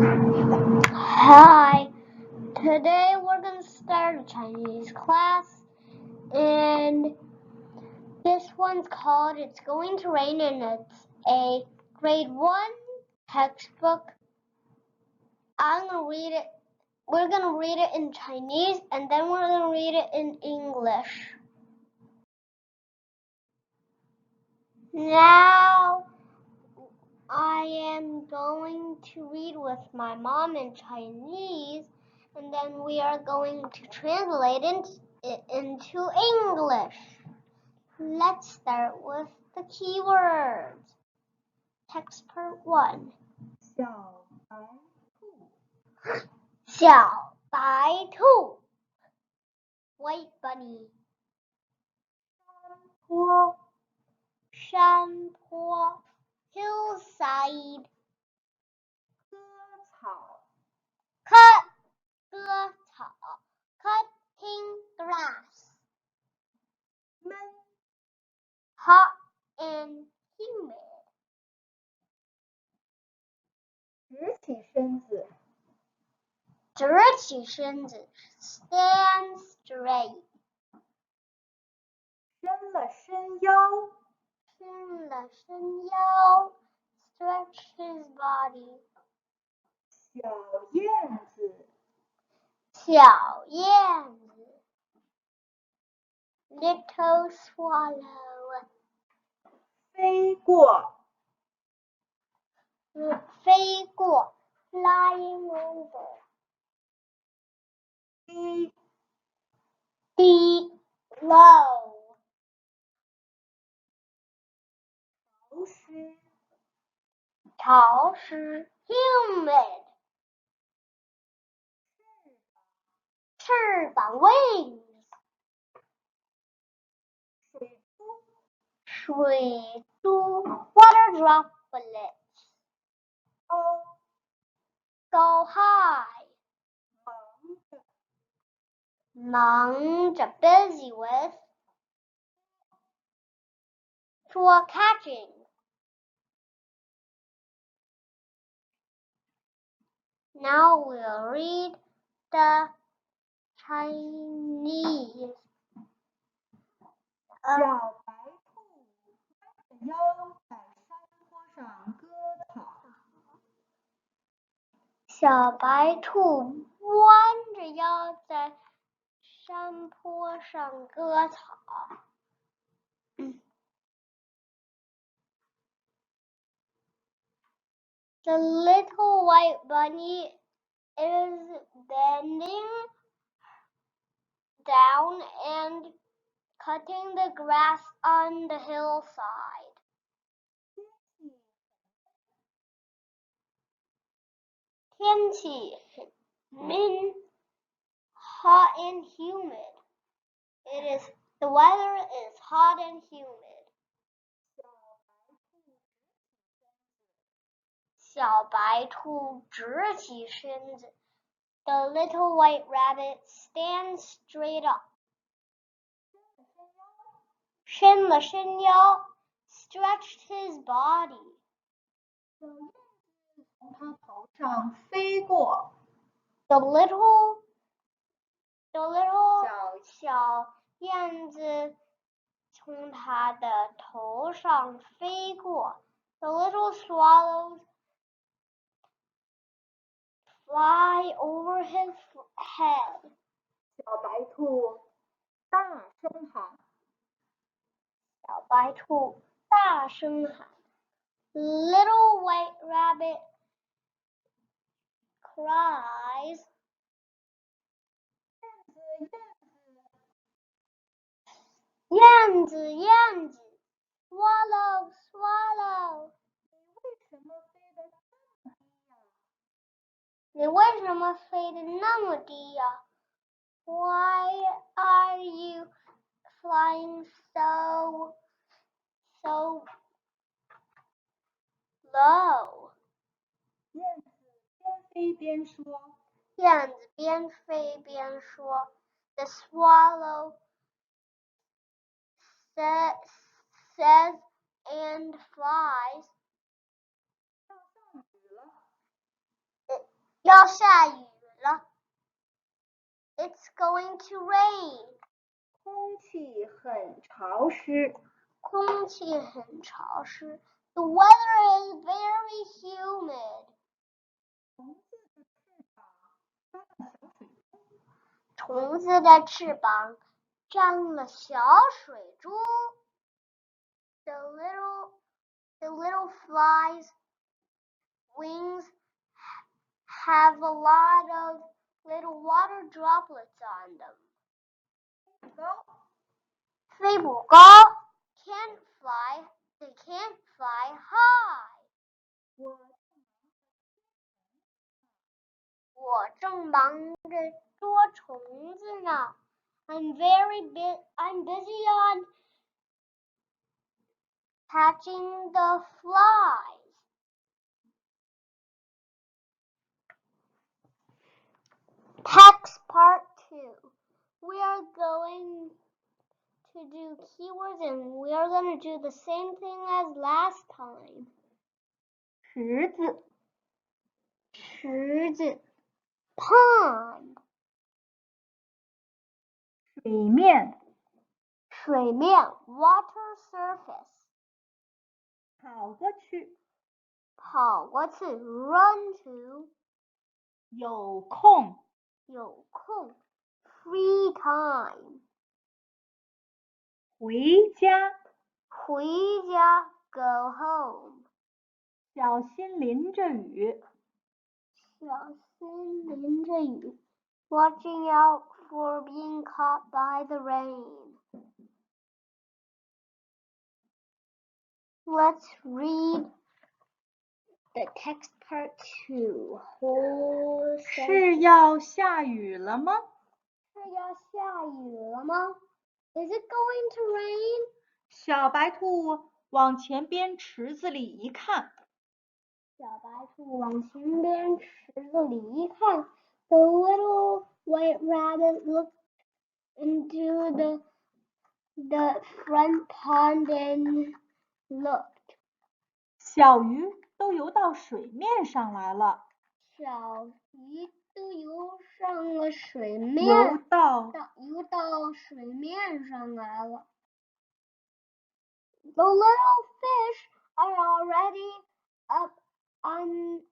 Hi, today we're going to start a Chinese class, and this one's called It's Going to Rain, and it's a grade 1 textbook. I'm going to read it. We're going to read it in Chinese, and then we're going to read it in English. Now, I am going to read with my mom in Chinese, and then we are going to translate it into English. Let's start with the keywords. Text part 1. 小白兔 White bunny. 山坡 Hillside. 割草 Cutting grass. Hot and humid. 直起身子 Stand straight. 伸了伸腰 Stretch his body. 小燕子 Little swallow. 飞过 Flying over. Low. 潮湿 Humid. 翅膀 Wings. 水珠 Water droplets. Go high. 忙着 Busy with. 捉 Catching. Now we'll read the Chinese. 小白兔弯着腰在山坡上割草。The little white bunny is bending down and cutting the grass on the hillside. 天气 hot and humid. The weather is hot and humid. 小白兔直起身子 The little white rabbit stands straight up. 伸了伸腰 Stretched his body. 从他头上飞过 The little 小燕子从他的头上飞过 The little swallows fly over his head. 小白兔大声喊 小白兔大声喊 Little white rabbit cries. 燕子 Swallow swallow. 你为什么飞得那么低呀 Why are you flying so low? 燕子边飞边说燕子边飞边说 The swallow says and flies. 要下雨了。It's going to rain. 空气很潮湿。空气很潮湿。The weather is very humid. 虫子的翅膀沾了小水珠。The little flies' wings have a lot of little water droplets on them. 飞不高 can't fly. They can't fly high. 我正忙着捉虫子呢。I'm busy on catching the flies. Text part 2. We are going to do keywords and we are going to do the same thing as last time. 池子 pond. 水面 water surface. 跑过去 run to. 有空 free time. 回家 go home. 小心淋着雨。Watching out for being caught by the rain. Let's read the text part 2. 是要下雨了吗？是要下雨了吗？ Is it going to rain? 小白兔往前边池子里一看，小白兔往前边池子里一看 ，The little white rabbit looked into the front pond and looked. 小鱼都游到水面上来了。小鱼都游上了水面，游到水面上来了。The little fish are already up on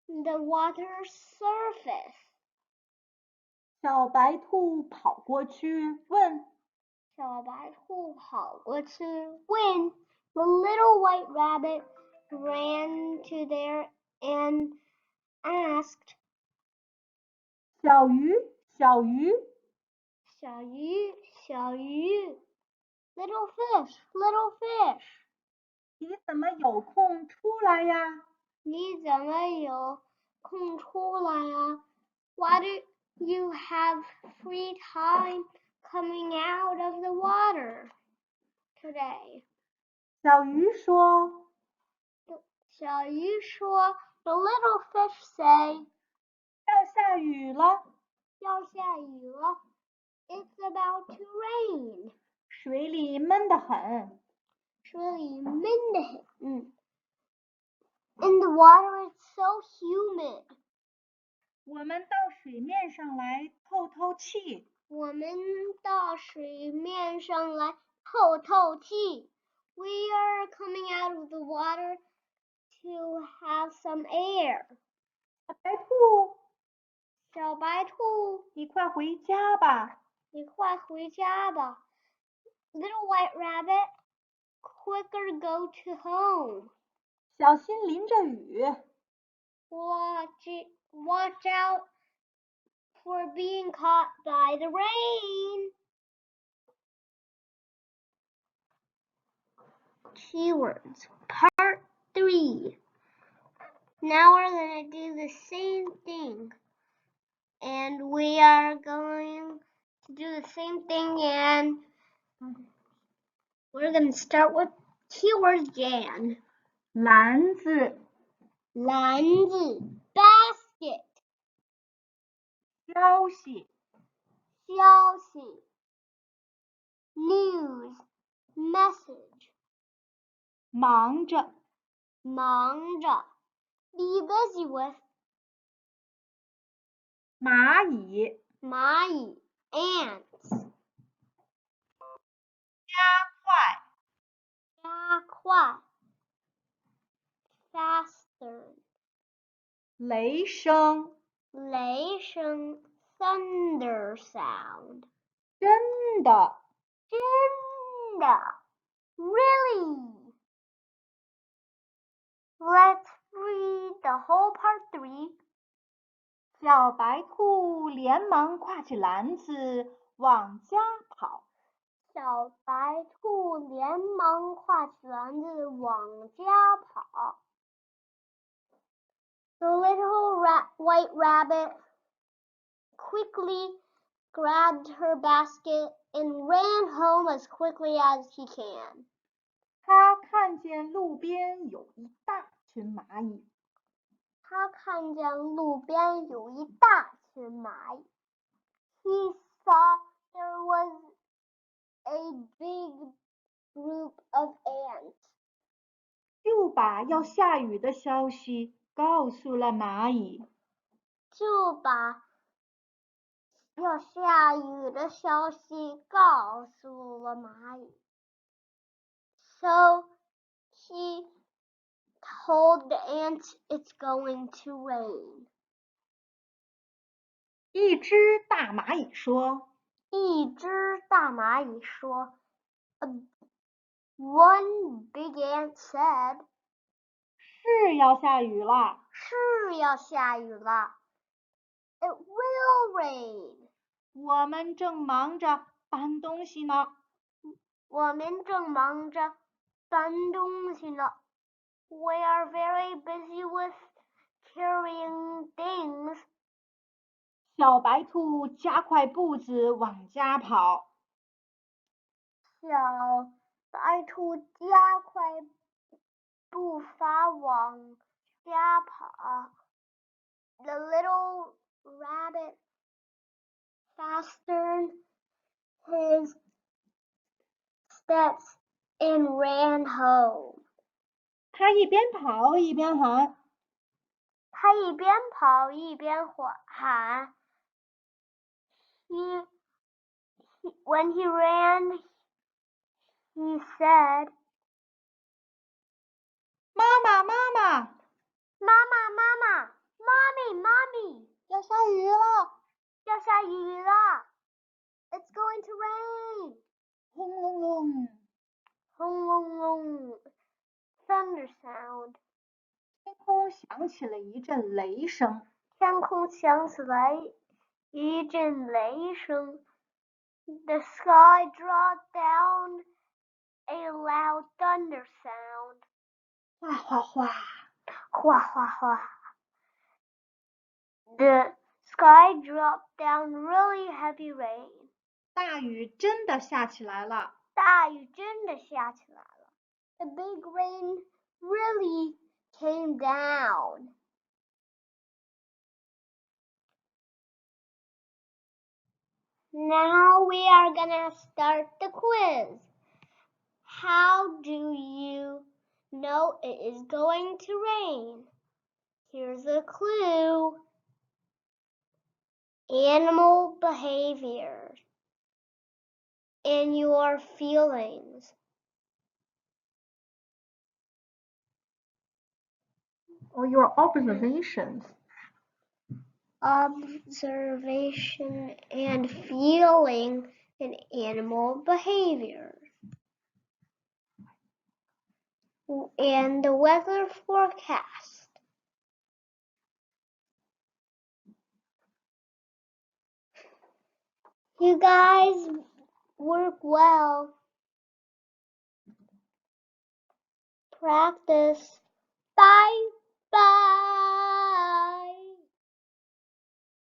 the water surface. 小白兔跑过去问，小白兔跑过去问 The little white rabbit ran to there and asked. 小鱼，小鱼，小鱼 Little fish, little fish. 你怎么有空出来呀？你怎么有空出来呀？ Why do you have free time coming out of the water today? 小鱼说，小鱼说 The little fish say. 要下雨了。要下雨了。It's about to rain. 水里闷得很。水里闷得很。In the water it's so humid. 我们到水面上来透透气。我们到水面上来透透气。We are coming out of the water to have some air. 小白兔，小白兔，你快回家吧。你快回家吧。Little white rabbit, quicker go to home. 小心淋着雨。Watch out for being caught by the rain. Keywords, part 3. Now we're going to do the same thing. And we are going to do the same thing and we're going to start with keywords Jan. 篮子，篮子 basket. 消息，消息 news message. 忙着，忙着 be busy with. 蚂蚁，蚂蚁 ants，快，加快 faster，雷声，雷声 thunder sound，真的，真的 really。Let's read the whole part 3. 小白兔连忙挎起篮子往家跑。小白兔连忙挎起篮子往家跑。The little white rabbit quickly grabbed her basket and ran home as quickly as he can. 他看见路边有一大群蚂蚁。他看见路边有一大群蚂蚁。He saw there was a big group of ants. 就把要下雨的消息告诉了蚂蚁。就把要下雨的消息告诉了蚂蚁。So he told the ants it's going to rain. 一只大蚂蚁说一只大蚂蚁说 One big ant said, 是要下雨了。是要下雨了。It will rain. 我们正忙着搬东西呢。我们正忙着搬东西呢。We are very busy with carrying things. 小白兔加快步子往家跑。小白兔加快步伐往家跑。The little rabbit fastened his steps and ran home. 他一边跑一边喊。他一边跑一边喊。When he ran, he said, 妈妈，妈妈，妈妈，妈妈 Mommy, Mommy, 要下雨了！要下雨了 It's going to rain. 轰隆隆，轰隆隆 Thunder sound. 天空响起了一阵雷声。天空响起来一阵雷声。The sky dropped down a loud thunder sound. 哗哗哗，哗哗哗。The sky dropped down really heavy rain. 大雨真的下起来了。大雨真的下起来了。The big rain really came down. Now we are gonna start the quiz. How do you know it is going to rain? Here's a clue. Animal behavior and your feelings. Or your observations. Observation and feeling in animal behavior. And the weather forecast. You guys work well. Practice. Bye. Bye.